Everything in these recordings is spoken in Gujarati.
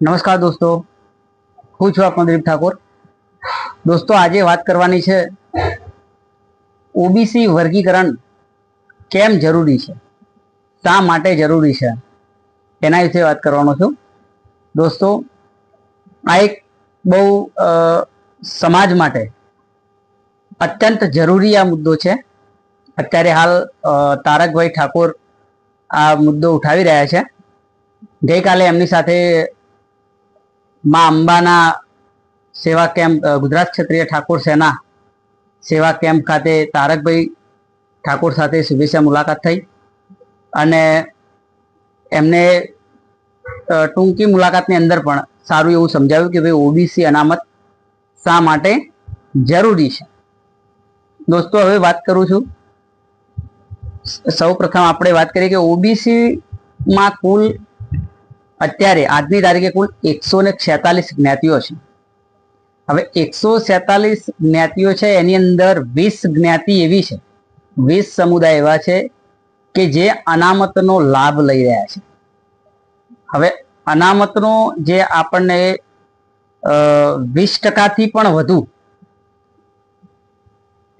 નમસ્કાર દોસ્તો, હું છું આપનો દિલીપ ઠાકોર. દોસ્તો, આજે વાત કરવાની છે ઓબીસી વર્ગીકરણ કેમ જરૂરી છે, શા માટે જરૂરી છે, એના વિશે વાત કરવાનો છું. દોસ્તો, આ એક બહુ સમાજ માટે અત્યંત જરૂરી આ મુદ્દો છે. અત્યારે હાલ તારકભાઈ ઠાકોર આ મુદ્દો ઉઠાવી રહ્યા છે. ગઈકાલે એમની સાથે માં અંબાના સેવા કેમ્પ, ગુજરાત ક્ષત્રિય ઠાકોર સેના સેવા કેમ્પ ખાતે તારકભાઈ ઠાકોર સાથે શુભેચ્છા મુલાકાત થઈ અને એમને ટૂંકી મુલાકાતની અંદર પણ સારું એવું સમજાવ્યું કે ભાઈ ઓબીસી અનામત શા માટે જરૂરી છે. દોસ્તો, હવે વાત કરું છું. સૌ પ્રથમ આપણે વાત કરીએ કે ઓબીસી માં કુલ અત્યારે આજની તારીખે કુલ 146 જ્ઞાતિઓ છે. હવે 147 જ્ઞાતિઓ છે, એની અંદર 20 જ્ઞાતિ એવી છે, 20 સમુદાય એવા છે કે જે અનામતનો લાભ લઈ રહ્યા છે. હવે અનામતનો જે આપણને 20% પણ વધુ,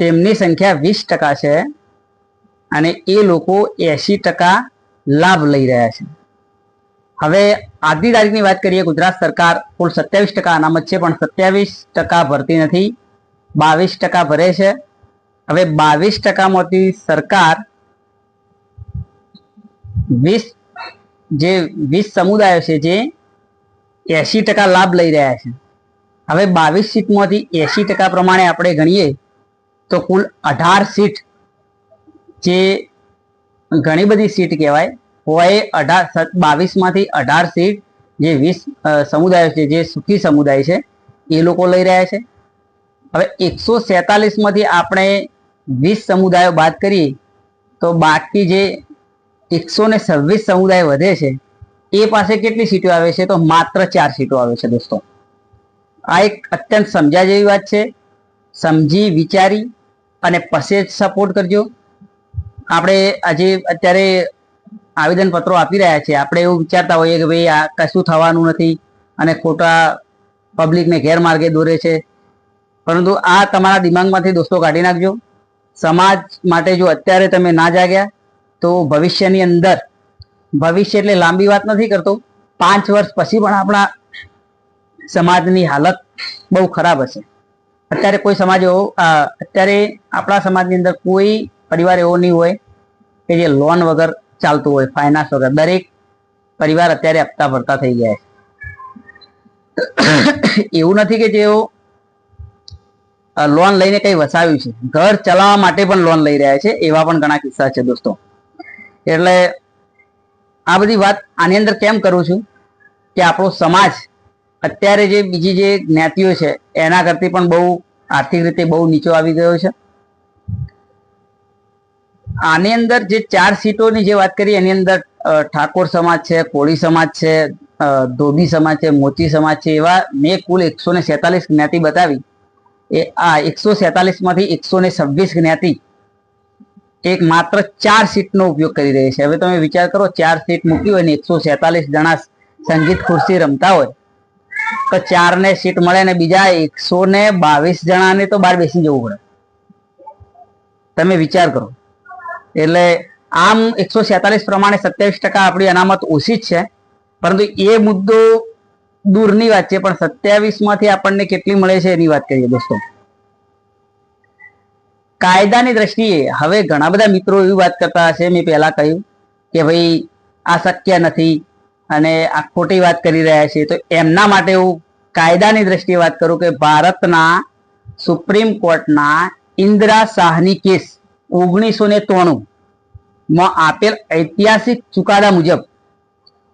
તેમની સંખ્યા 20% છે અને એ લોકો 80% લાભ લઈ રહ્યા છે. હવે આજની તારીખની વાત કરીએ, ગુજરાત સરકાર કુલ 27% અનામત છે, પણ 27% ભરતી નથી, 22% ભરે છે. હવે 22%માંથી સરકાર 20 સમુદાયો છે જે 80% લાભ લઈ રહ્યા છે. હવે 22 સીટમાંથી 80% પ્રમાણે આપણે ગણીએ તો કુલ 18 સીટ, જે ઘણી બધી સીટ કહેવાય હોય. 22માંથી 18 સીટ જે 20 સમુદાયો છે, જે સુખી સમુદાય છે, એ લોકો લઈ રહ્યા છે. હવે 147માંથી આપણે 20 સમુદાયો બાદ કરીએ તો બાકી જે 126 સમુદાય વધે છે એ પાસે કેટલી સીટો આવે છે? તો માત્ર 4 સીટો આવે છે. દોસ્તો, આ એક અત્યંત સમજ્યા જેવી વાત છે. સમજી વિચારી અને પછી જ સપોર્ટ કરજો. આપણે આજે અત્યારે આવેદન પત્રો આપી રહ્યા છીએ, આપણે એવું વિચારતા હોઈએ કે ભાઈ આ કશું થવાનું નથી અને ખોટા પબ્લિકને ગેરમાર્ગે દોરે છે, પરંતુ આ તમારા દિમાગમાંથી દોસ્તો કાઢી નાખજો. સમાજ માટે જો અત્યારે તમે ના જાગ્યા તો ભવિષ્યની અંદર, ભવિષ્ય એટલે લાંબી વાત નથી કરતો, 5 વર્ષ પછી પણ આપણા સમાજની હાલત બહુ ખરાબ હશે. અત્યારે કોઈ સમાજ એવો, અત્યારે આપણા સમાજની અંદર કોઈ પરિવાર એવો નહીં હોય કે જે લોન વગર ચાલતું હોય, ફાઇનાન્સ વગર. દરેક પરિવાર અત્યારે હપ્તા ભરતા થઈ ગયા છે. એવું નથી કે જેઓ લોન લઈને કઈ વસાવ્યું છે, ઘર ચલાવવા માટે પણ લોન લઈ રહ્યા છે, એવા પણ ઘણા કિસ્સા છે. દોસ્તો, એટલે આ બધી વાત આની અંદર કેમ કરું છું કે આપણો સમાજ અત્યારે જે બીજી જે જ્ઞાતિઓ છે એના કરતી પણ બહુ આર્થિક રીતે બહુ નીચો આવી ગયો છે. આની અંદર જે 4 સીટોની જે વાત કરી એની અંદર ઠાકોર સમાજ છે, કોળી સમાજ છે, ધોબી સમાજ છે, મોચી સમાજ છે, એવા મેં કુલ 147 જ્ઞાતિ બતાવી. એ આ 147માંથી 126 જ્ઞાતિ એક માત્ર 4 સીટનો ઉપયોગ કરી રહી છે. હવે તમે વિચાર કરો, 4 સીટ મૂકી હોય ને 147 જણા સંગીત ખુરશી રમતા હોય તો 4 ને સીટ મળે ને બીજા 122 જણાને તો બહાર બેસી જવું પડે. તમે વિચાર કરો. એટલે આમ 147 પ્રમાણે 27% આપણી અનામત ઓછી જ છે, પરંતુ એ મુદ્દો દૂરની વાત છે. પણ 27માંથી આપણને કેટલી મળે છે એની વાત કરીએ. દોસ્તો, કાયદાની દ્રષ્ટિએ હવે ઘણા બધા મિત્રો એવી વાત કરતા હશે, મેં પહેલા કહ્યું કે ભાઈ આ શક્ય નથી અને આ ખોટી વાત કરી રહ્યા છે, તો એમના માટે હું કાયદાની દ્રષ્ટિએ વાત કરું કે ભારતના સુપ્રીમ કોર્ટના ઇન્દિરા શાહની કેસ 1993 માં આપેલ ઐતિહાસિક ચુકાદા મુજબ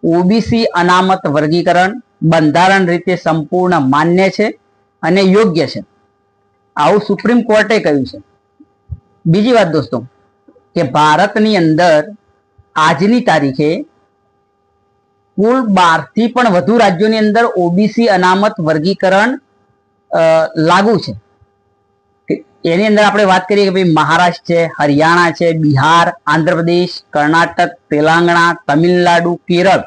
ઓબીસી અનામત વર્ગીકરણ બંધારણ રીતે સંપૂર્ણ માન્ય છે અને યોગ્ય છે, આવું સુપ્રીમ કોર્ટે કહ્યું છે. બીજી વાત દોસ્તો, કે ભારતની અંદર આજની તારીખે કુલ 12 થી પણ વધુ રાજ્યોની અંદર ઓબીસી અનામત વર્ગીકરણ લાગુ છે. એની અંદર આપણે વાત કરીએ કે ભાઈ મહારાષ્ટ્ર છે, હરિયાણા છે, બિહાર, આંધ્રપ્રદેશ, કર્ણાટક, તેલંગાણા, તમિલનાડુ, કેરળ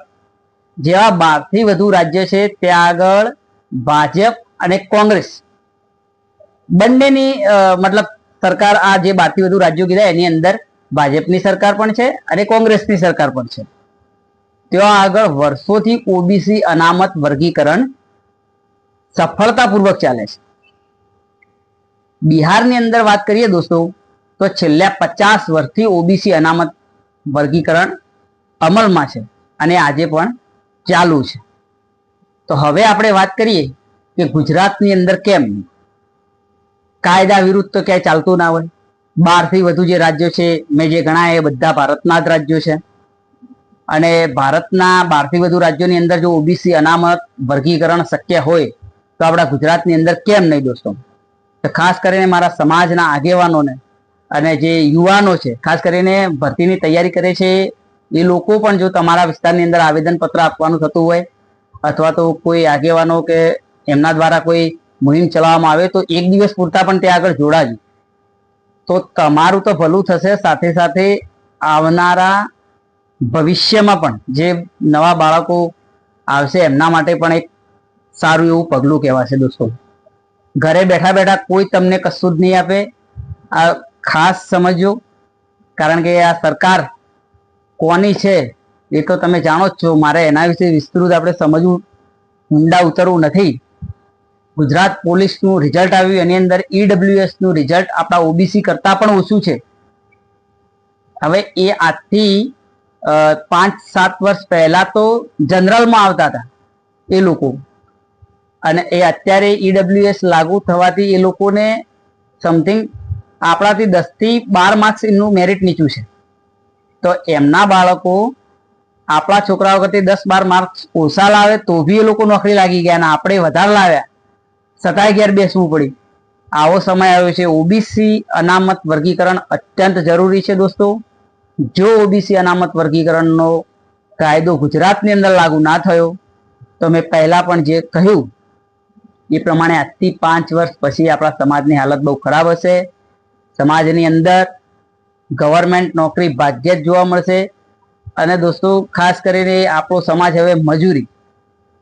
જેવા 12 થી વધુ રાજ્ય છે ત્યાં આગળ ભાજપ અને કોંગ્રેસ બંનેની મતલબ સરકાર, આ જે 12 થી વધુ રાજ્યો કીધા એની અંદર ભાજપની સરકાર પણ છે અને કોંગ્રેસની સરકાર પણ છે. ત્યાં આગળ વર્ષોથી ઓબીસી અનામત વર્ગીકરણ સફળતાપૂર્વક ચાલે છે. બિહારની અંદર વાત કરીએ દોસ્તો તો છેલ્લા 50 વર્ષથી ઓબીસી અનામત વર્ગીકરણ અમલમાં છે અને આજે પણ ચાલુ છે. તો હવે આપણે વાત કરીએ કે ગુજરાતની અંદર કેમ કાયદા વિરુદ્ધ તો ક્યાંય ચાલતું ના હોય. 12 થી વધુ જે રાજ્યો છે મેં જે ગણાય એ બધા ભારતના જ રાજ્યો છે અને ભારતના 12 થી વધુ રાજ્યોની અંદર જો ઓબીસી અનામત વર્ગીકરણ શક્ય હોય તો આપણા ગુજરાતની અંદર કેમ નહીં દોસ્તો. તો ખાસ કરીને મારા સમાજના આગેવાનોને અને જે યુવાનો છે, ખાસ કરીને ભરતીની તૈયારી કરે છે એ લોકો પણ જો તમારા વિસ્તારની અંદર આવેદનપત્ર આપવાનું થતું હોય અથવા તો કોઈ આગેવાનો કે એમના દ્વારા કોઈ મુહિમ ચલાવવામાં આવે તો એક દિવસ પૂરતા પણ ત્યાં આગળ જોડાજો તો તમારું તો ભલું થશે, સાથે સાથે આવનારા ભવિષ્યમાં પણ જે નવા બાળકો આવશે એમના માટે પણ એક સારું એવું પગલું કહેવાશે દોસ્તો. ઘરે બેઠા બેઠા કોઈ તમને કશું જ નહીં આપે, આ ખાસ સમજો. કારણ કે આ સરકાર કોની છે એ તો તમે જાણો જ છો, મારે એના વિશે વિસ્તૃત આપણે સમજવું, ઊંડા ઉતરવું નથી. ગુજરાત પોલીસનું રિઝલ્ટ આવ્યું, એની અંદર ઈડબ્લ્યુએસ નું રિઝલ્ટ આપણા ઓબીસી કરતા પણ ઓછું છે. હવે એ આજથી 5-7 વર્ષ પહેલા તો જનરલમાં આવતા હતા એ લોકો, અને એ અત્યારે ઈડબ્લ્યુએસ લાગુ થવાથી એ લોકોને સમથિંગ આપણાથી 10 થી 12 માર્ક્સ એમનું મેરિટ નીચું છે. તો એમના બાળકો આપણા છોકરાઓ કરતી 10-12 માર્ક્સ ઓછા લાવે તો બી એ લોકો નોકરી લાગી ગયા, અને આપણે વધારે લાવ્યા છતાંય ઘેર બેસવું પડ્યું. આવો સમય આવ્યો છે. ઓબીસી અનામત વર્ગીકરણ અત્યંત જરૂરી છે દોસ્તો. જો ઓબીસી અનામત વર્ગીકરણનો કાયદો ગુજરાતની અંદર લાગુ ના થયો તો મેં પહેલા પણ જે કહ્યું એ પ્રમાણે આજથી 5 વર્ષ પછી આપણા સમાજની હાલત બહુ ખરાબ હશે. સમાજની અંદર ગવર્મેન્ટ નોકરી ભાગ્યે જ જોવા મળશે. અને દોસ્તો ખાસ કરીને આપણો સમાજ હવે મજૂરી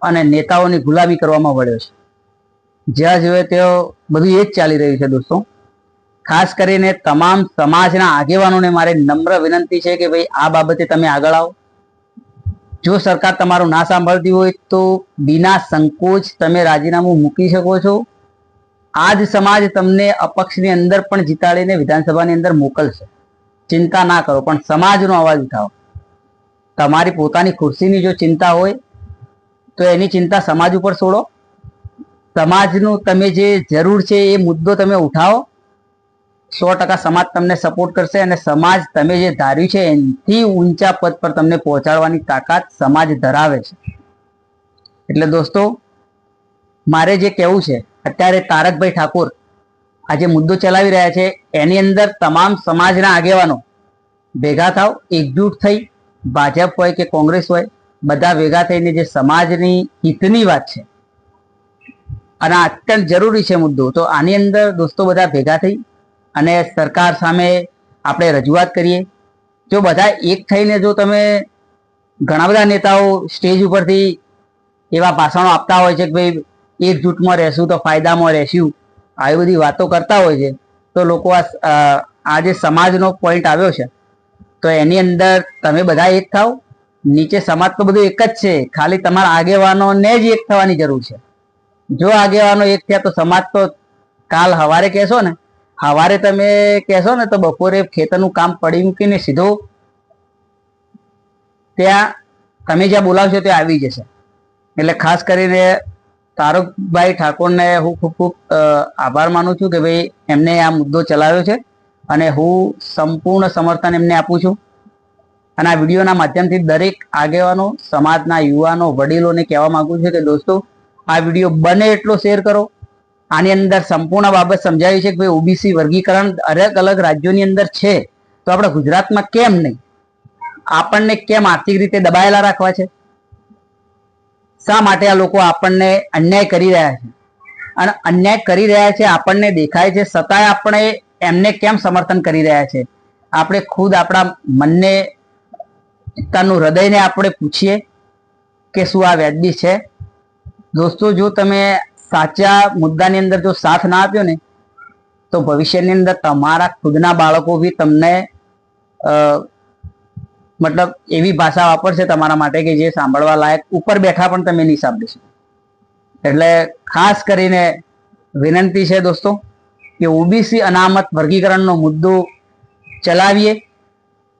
અને નેતાઓની ગુલામી કરવામાં વળ્યો છે. જ્યાં જોઈએ ત્યાં બધું એ જ ચાલી રહ્યું છે દોસ્તો. ખાસ કરીને તમામ સમાજના આગેવાનોને મારે નમ્ર વિનંતી છે કે ભાઈ આ બાબતે તમે આગળ આવો. જો સરકાર તમારું ના સાંભળતી હોય તો બિના સંકોચ તમે રાજીનામું મૂકી શકો છો. આ જ સમાજ તમને અપક્ષની અંદર પણ જીતાડીને વિધાનસભાની અંદર મોકલશે, ચિંતા ના કરો, પણ સમાજનો અવાજ ઉઠાવો. તમારી પોતાની ખુરશીની જો ચિંતા હોય તો એની ચિંતા સમાજ ઉપર છોડો. સમાજનું તમે જે જરૂર છે એ મુદ્દો તમે ઉઠાવો. 100% સમાજ તમને સપોર્ટ કરશે અને સમાજ તમે જે ધાર્યું છે એનાથી ઊંચા પદ પર તમને પહોંચાડવાની તાકાત સમાજ ધરાવે છે. એટલે દોસ્તો મારે જે કહેવું છે, અત્યારે તારકભાઈ ઠાકોર આ જે મુદ્દો ચલાવી રહ્યા છે એની અંદર તમામ સમાજના આગેવાનો ભેગા થાવ, એકજૂટ થઈ, ભાજપ હોય કે કોંગ્રેસ હોય બધા ભેગા થઈને જે સમાજની હિતની વાત છે અને અત્યંત જરૂરી છે મુદ્દો, તો આની અંદર દોસ્તો બધા ભેગા થઈ અને સરકાર સામે આપણે રજૂઆત કરીએ. જો બધા એક થઈને જો તમે, ઘણા બધા નેતાઓ સ્ટેજ ઉપરથી એવા ભાષણો આપતા હોય છે કે ભાઈ એકજૂટમાં રહેશું તો ફાયદામાં રહેશું, આવી બધી વાતો કરતા હોય છે, તો લોકો આ જે સમાજનો પોઈન્ટ આવ્યો છે તો એની અંદર તમે બધા એક થાવ. નીચે સમાજ તો બધું એક જ છે, ખાલી તમારા આગેવાનોને જ એક થવાની જરૂર છે. જો આગેવાનો એક થયા તો સમાજ તો કાલ હવારે કહેશો ને, હવારે તમે કહેશો ને તો બપોરે ખેતરનું કામ પડી મૂકીને સીધો ત્યાં તમે જ્યાં બોલાવશો ત્યાં આવી જશે. એટલે ખાસ કરીને તારકભાઈ ઠાકોરને હું ખૂબ ખૂબ આભાર માનું છું કે ભાઈ એમને આ મુદ્દો ચલાવ્યો છે અને હું સંપૂર્ણ સમર્થન એમને આપું છું. અને આ વિડીયોના માધ્યમથી દરેક આગેવાનો, સમાજના યુવાનો, વડીલોને કહેવા માંગુ છું કે દોસ્તો આ વિડીયો બને એટલો શેર કરો. આની અંદર સંપૂર્ણ બાબત સમજાવી છે કે ભાઈ ઓબીસી વર્ગીકરણ અલગ અલગ રાજ્યોની અંદર છે તો આપણે ગુજરાતમાં કેમ નહીં? આપણને કેમ આર્થિક રીતે દબાયેલા રાખવા છે? શા માટે આ લોકો આપણને અન્યાય કરી રહ્યા છે? અને અન્યાય કરી રહ્યા છે આપણને દેખાય છે, છતાંય આપણે એમને કેમ સમર્થન કરી રહ્યા છે? આપણે ખુદ આપણા મનને, પોતાનું હૃદયને આપણે પૂછીએ. કે શું આ વ્યાજબી છે? દોસ્તો, જો તમે સાચા મુદ્દાની અંદર જો સાથ ના આપ્યો ને, તો ભવિષ્યની અંદર તમારા ખુદના બાળકો બી તમને મતલબ એવી ભાષા વાપરશે તમારા માટે કે જે સાંભળવા લાયક ઉપર બેઠા પણ તમે નહીં સાંભળી શકો. એટલે ખાસ કરીને વિનંતી છે દોસ્તો કે ઓબીસી અનામત વર્ગીકરણનો મુદ્દો ચલાવીએ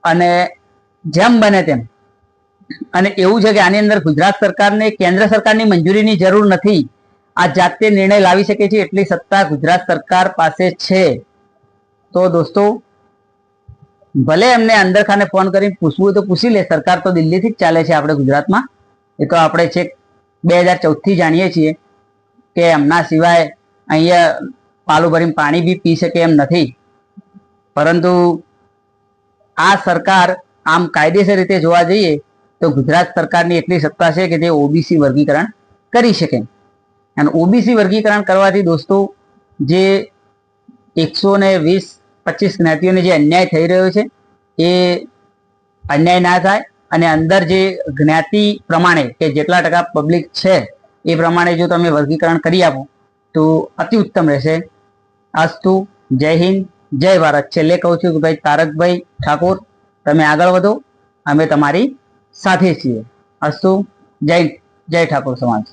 અને જેમ બને તેમ. અને એવું છે કે આની અંદર ગુજરાત સરકારને કેન્દ્ર સરકારની મંજૂરીની જરૂર નથી. આ જાતે નિર્ણય લાવી શકે છે એટલી સત્તા ગુજરાત સરકાર પાસે છે. તો દોસ્તો, ભલે એમને અંદર ખાને ફોન કરીને પૂછવું તો પૂછી લે. સરકાર તો દિલ્હીથી જ ચાલે છે આપણે ગુજરાતમાં. એ તો આપણે છેક 2014 થી જાણીએ છીએ કે એમના સિવાય અહીંયા પાલું ભરીને પાણી બી પી શકે એમ નથી. પરંતુ આ સરકાર આમ કાયદેસર રીતે જોવા જઈએ તો ગુજરાત સરકારની એટલી સત્તા છે કે તે ઓબીસી વર્ગીકરણ કરી શકે. અને ઓબીસી વર્ગીકરણ કરવાથી દોસ્તો જે 120-25 જ્ઞાતિઓને જે અન્યાય થઈ રહ્યો છે એ અન્યાય ના થાય. અને અંદર જે જ્ઞાતિ પ્રમાણે કે જેટલા ટકા પબ્લિક છે એ પ્રમાણે જો તમે વર્ગીકરણ કરી આપો તો અતિ ઉત્તમ રહેશે. અસ્તુ. જય હિન્દ, જય ભારત. છેલ્લે કહું છું કે ભાઈ તારકભાઈ ઠાકોર, તમે આગળ વધો, અમે તમારી સાથે છીએ. અસ્તુ. જય ઠાકોર સમાજ.